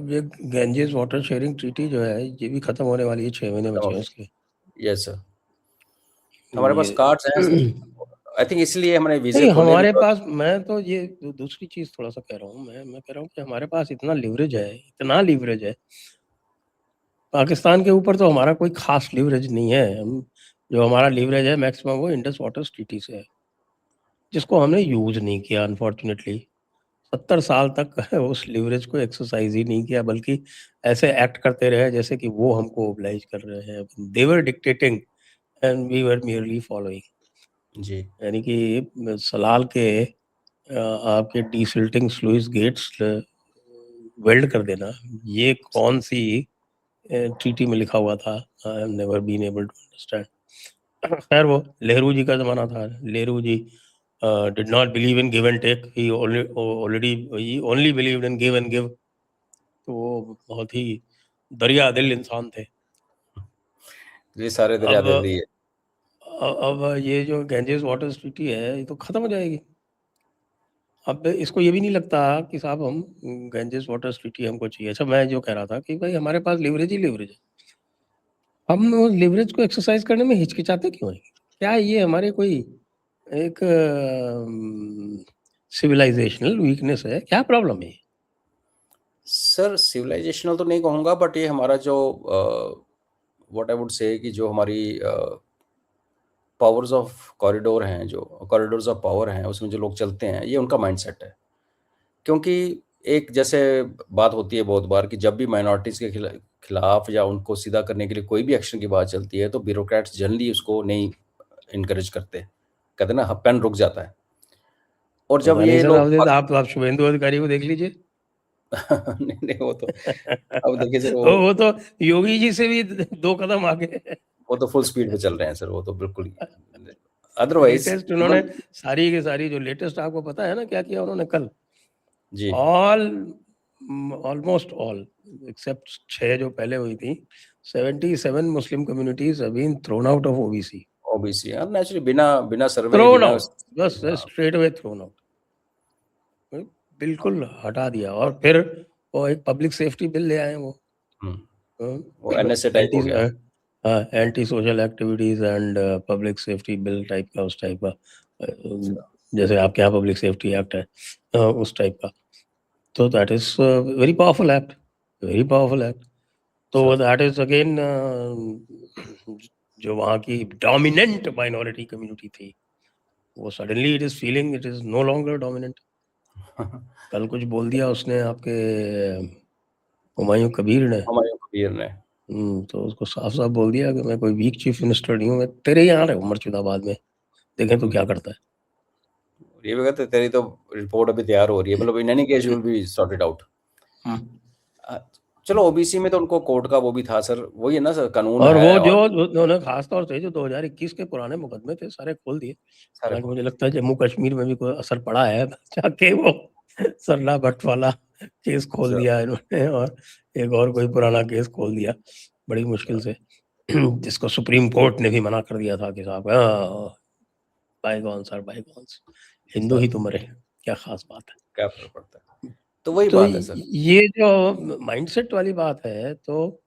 अब ये Ganges water sharing treaty जो है ये भी खत्म होने वाली है, 6 महीने बचे हैं उसके। यस सर, हमारे पास ये कार्ड्स हैं सर। आई थिंक इसलिए हमने वीजे नहीं खोले हमारे because- पास, मैं तो ये दूसरी चीज थोड़ा सा कह रहा हूँ, मैं कह रहा हूँ कि हमारे पास इतना लिवरेज है, इतना लिवरेज है। पाकिस्तान के ऊपर तो हमारा कोई खास लिवरेज नहीं है। हम जो हमारा लिवरेज है मैक्सिमम वो इंडस वाटर ट्रीटी से है, जिसको हमने यूज नहीं किया अनफॉर्चुनेटली। 70 साल तक उस लिवरेज को एक्सरसाइज ही नहीं किया, बल्कि ऐसे एक्ट करते रहे जैसे कि वो हमको ओब्लाइज कर रहे हैं। They were dictating and we were merely following. जी यानी कि सलाल के आपके डीसिल्टिंग स्लुइस गेट्स वेल्ड कर देना, ये कौन सी ट्रीटी में लिखा हुआ था? I have never been able to understand. खैर वो नेहरू जी का जमाना था। Nehru ji did not believe in give and take, he only believed in give and give. तो वो बहुत ही दरिया दिल इंसान थे। ये सारे दरिया अब दिल दिए। अब ये जो गैंजेस वाटर ट्रीटी है ये तो खत्म हो जाएगी। अब इसको ये भी नहीं लगता कि साहब हम गैंजेस वाटर ट्रीटी हमको चाहिए। अच्छा, मैं जो कह रहा था कि भाई हमारे पास लिवरेज ही लिवरेज है, हम उस लिवरेज को एक्सरसाइज करने में हिचकिचाते क्यों हैं? क्या ये हमारे कोई एक सिविलाइजेशनल वीकनेस है? क्या प्रॉब्लम है? सर सिविलाइजेशनल तो नहीं कहूँगा, बट ये हमारा जो व्हाट आई वुड से कि जो हमारी पावर्स ऑफ कॉरिडोर हैं, जो कॉरिडोर्स ऑफ पावर हैं, उसमें जो लोग चलते हैं, ये उनका माइंडसेट है। क्योंकि एक जैसे बात होती है बहुत बार कि जब भी माइनॉरिटीज़ के खिलाफ या उनको सीधा करने के लिए कोई भी एक्शन की बात चलती है, तो ब्यूरोक्रेट्स जनरली उसको नहीं इनकरेज करते। कहते हैं ना, पेन रुक जाता है। और जब पता नहीं ये सर, लोग आप शुभेंदु अधिकारी को देख लीजिए। नहीं नहीं, वो तो अब देखिए सर, वो तो योगी जी से भी 2 कदम आगे है। वो तो फुल स्पीड पे चल रहे हैं सर, वो तो बिल्कुल अदरवाइज लेटेस्ट उन्होंने इवन सारी की सारी जो लेटेस्ट, आपको पता है ना क्या किया उन्होंने कल? जी ऑल ऑलमोस्ट ऑल एक्सेप्ट 6 जो पहले हुई थी, 77 Muslim communities have been thrown out of OBC. OBC naturally बिना बिना सर्वे थ्रोन बिना आउट, बस स्ट्रेट अवे थ्रोन आउट, बिल्कुल हटा दिया। और फिर वो एक पब्लिक सेफ्टी बिल ले आए वो, वो एनएसए टाइप एंटी हो गया। Anti social activities and public safety bill type का, उस टाइप का। जैसे आपके यहाँ पब्लिक सेफ्टी एक्ट है, उस टाइप का। तो that is very powerful act, very powerful act. तो दैट इज अगेन जो वहाँ की डोमिनेंट माइनॉरिटी कम्युनिटी थी, वो suddenly it is feeling it is no longer dominant. कल कुछ बोल दिया उसने आपके हुमायूं कबीर ने। हुमायूं कबीर ने तो उसको साफ साफ बोल दिया कि मैं कोई वीक चीफ मिनिस्टर नहीं हूँ, मैं तेरे यहाँ रहूँ मुर्शिदाबाद में, देखें तो क्या करता है। ये भी कहते तेरी तो रिपोर्ट अभी तैयार हो रही है, मतलब in any case will be sorted out. चलो ओबीसी में तो उनको कोर्ट का वो भी था सर, वही है ना सर, कानून और वो है। जो और उन्होंने खास तौर से जो 2021 के पुराने मुकदमे थे सारे खोल दिए। सारे हालांकि मुझे लगता है जम्मू कश्मीर में भी कोई असर पड़ा है, जाके वो सरला भट्ट वाला केस खोल सर दिया इन्होंने, और एक और कोई पुराना केस खोल दिया बड़ी मुश्किल से, जिसको सुप्रीम कोर्ट ने भी मना कर दिया था कि साहब बाईगॉन्स आर बाईगॉन्स, हिंदू ही सर तो मरे, क्या खास बात है। क्या फर्क पड़ता है, तो वही तो बात है सर। ये जो माइंडसेट वाली बात है, तो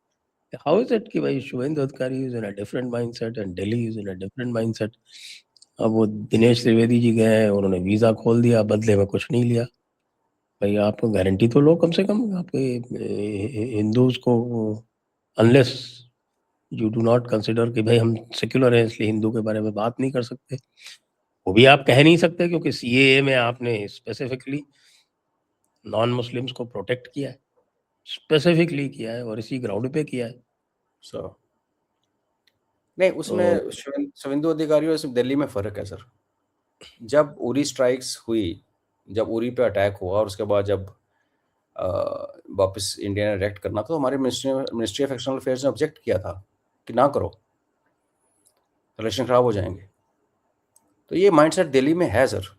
हाउ इज इट कि भाई शुभेंदु अधिकारी is in a different mindset and Delhi is in a different mindset. अब वो दिनेश त्रिवेदी जी गए, उन्होंने वीजा खोल दिया, बदले में कुछ नहीं लिया। भाई आप गारंटी तो लो कम से कम आपके हिंदूज को, unless you do not consider कि भाई हम सेक्युलर हैं इसलिए हिंदू के बारे में बात नहीं कर सकते। वो भी आप कह नहीं सकते क्योंकि सीएए में आपने स्पेसिफिकली नॉन मुस्लिम्स को प्रोटेक्ट किया है, स्पेसिफिकली किया है, और इसी ग्राउंड पे किया है। सर नहीं, तो उसमें शुभेंदु अधिकारी और दिल्ली में फ़र्क है सर। जब उरी स्ट्राइक्स हुई, जब उरी पे अटैक हुआ और उसके बाद जब वापस इंडिया ने रिएक्ट करना था, तो हमारे मिनिस्ट्री ऑफ एक्सटर्नल अफेयर्स ने ऑब्जेक्ट किया था कि ना करो, रिलेशन ख़राब हो जाएंगे। तो ये माइंडसेट दिल्ली में है सर।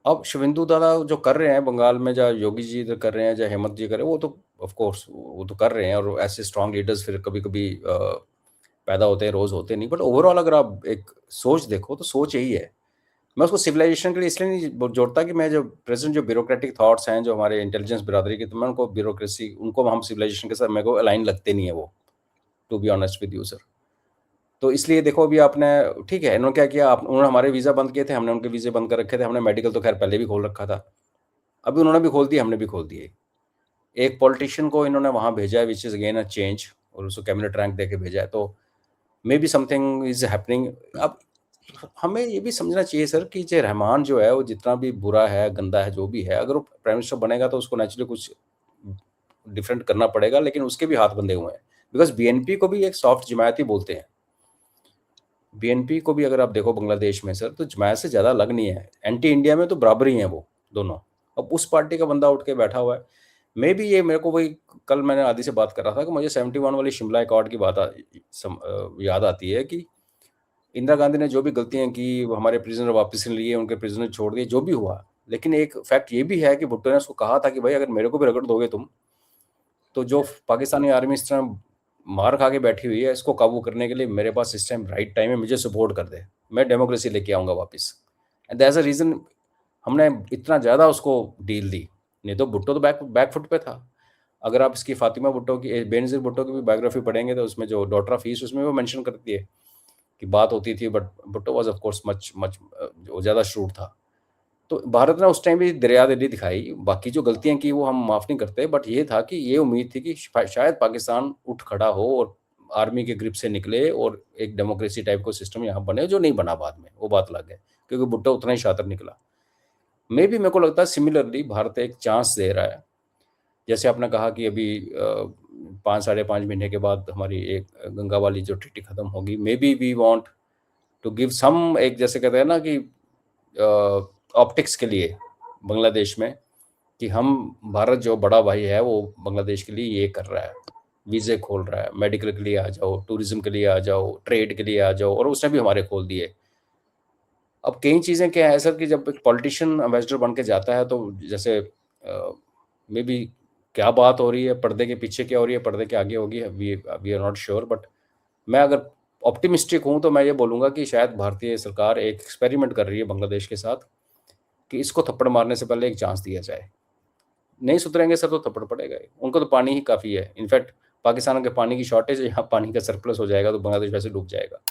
अब शुभेंदु दादा जो कर रहे हैं बंगाल में, चाहे योगी जी इधर कर रहे हैं, चाहे हेमंत जी कर रहे हैं, वो तो ऑफ कोर्स वो तो कर रहे हैं, और ऐसे स्ट्रांग लीडर्स फिर कभी कभी पैदा होते हैं, रोज़ होते नहीं। बट ओवरऑल अगर आप एक सोच देखो तो सोच यही है मैं उसको सिविलाइजेशन के लिए इसलिए नहीं जोड़ता कि मैं जो प्रेजेंट जो ब्यूरोक्रेटिक थॉट्स हैं जो हमारे इंटेलिजेंस बिरादरी के, तो मैं उनको ब्यूरोक्रेसी उनको हम सिविलाइजेशन के साथ मेरे को अलाइन लगते नहीं है वो, to be honest with you sir. तो इसलिए देखो अभी आपने ठीक है, इन्होंने क्या किया, उन्होंने हमारे वीज़ा बंद किए थे, हमने उनके वीज़े बंद कर रखे थे, हमने मेडिकल तो खैर पहले भी खोल रखा था, अभी उन्होंने भी खोल दिए, हमने भी खोल दिए। एक पॉलिटिशियन को इन्होंने वहाँ भेजा है which is again a change, और उसको कैबिनेट रैंक दे के भेजा है, तो may be something is happening. अब हमें ये भी समझना चाहिए सर कि जो रहमान जो है वो जितना भी बुरा है, गंदा है, जो भी है, अगर वो प्राइम मिनिस्टर बनेगा तो उसको नेचुरली कुछ डिफरेंट करना पड़ेगा, लेकिन उसके भी हाथ बंधे हुए हैं, बिकॉज बीएनपी को भी एक सॉफ्ट जमायती बोलते हैं। बीएनपी को भी अगर आप देखो बांग्लादेश में सर, तो जमायत से ज़्यादा अलग नहीं है, एंटी इंडिया में तो बराबर ही हैं वो दोनों। अब उस पार्टी का बंदा उठ के बैठा हुआ है, मे भी ये मेरे को वही, कल मैंने आदि से बात कर रहा था कि मुझे 71 वाली शिमला अकॉर्ड की बात याद आती है कि इंदिरा गांधी ने जो भी गलतियां की, वो हमारे प्रिजनर वापस नहीं लिए, उनके प्रिजनर छोड़ दिए, जो भी हुआ, लेकिन एक फैक्ट ये भी है कि भुट्टो ने उसको कहा था कि भाई अगर मेरे को भी रगड़ दोगे तुम, तो जो पाकिस्तानी आर्मी इस तरह मार खा के बैठी हुई है, इसको काबू करने के लिए मेरे पास इस टाइम राइट टाइम है, मुझे सपोर्ट कर दे, मैं डेमोक्रेसी लेके आऊँगा वापस। एंड दैट्स अ रीज़न हमने इतना ज़्यादा उसको डील दी, नहीं तो भुट्टो तो बैक फुट पे था। अगर आप इसकी फातिमा भुट्टो की, बेनज़ीर भुट्टो की भी बायोग्राफी पढ़ेंगे तो उसमें जो डॉटर ऑफ ईस्ट, उसमें वो मेंशन करती है कि बात होती थी, but Bhutto was of course much ज़्यादा श्रूड था। तो भारत ने उस टाइम भी दरियादिली दिखाई, बाकी जो गलतियां की वो हम माफ़ नहीं करते, बट ये था कि ये उम्मीद थी कि शायद पाकिस्तान उठ खड़ा हो और आर्मी के ग्रिप से निकले और एक डेमोक्रेसी टाइप का सिस्टम यहाँ बने, जो नहीं बना बाद में, वो बात अलग है, क्योंकि भुट्टो उतना ही शातिर निकला। मे भी मेरे को लगता है सिमिलरली भारत एक चांस दे रहा है, जैसे आपने कहा कि अभी 5-5.5 महीने के बाद हमारी एक गंगा वाली जो ट्रीटी खत्म होगी, maybe we want to give some, एक जैसे कहते हैं ना कि ऑप्टिक्स के लिए बांग्लादेश में, कि हम, भारत जो बड़ा भाई है वो बांग्लादेश के लिए ये कर रहा है, वीज़े खोल रहा है, मेडिकल के लिए आ जाओ, टूरिज्म के लिए आ जाओ, ट्रेड के लिए आ जाओ, और उसने भी हमारे खोल दिए। अब कई चीज़ें क्या है सर कि जब एक पॉलिटिशियन एम्बेसडर बन के जाता है, तो जैसे मे बी क्या बात हो रही है, पर्दे के पीछे क्या हो रही है, पर्दे के आगे होगी, we are not sure, but मैं अगर ऑप्टिमिस्टिक हूँ तो मैं ये बोलूँगा कि शायद भारतीय सरकार एक एक्सपेरिमेंट कर रही है बांग्लादेश के साथ, कि इसको थप्पड़ मारने से पहले एक चांस दिया जाए। नहीं सुधरेंगे सर तो थप्पड़ पड़ेगा ही, उनको तो पानी ही काफ़ी है, इनफैक्ट पाकिस्तान के पानी की शॉर्टेज है, यहाँ पानी का सरप्लस हो जाएगा तो बांग्लादेश वैसे डूब जाएगा।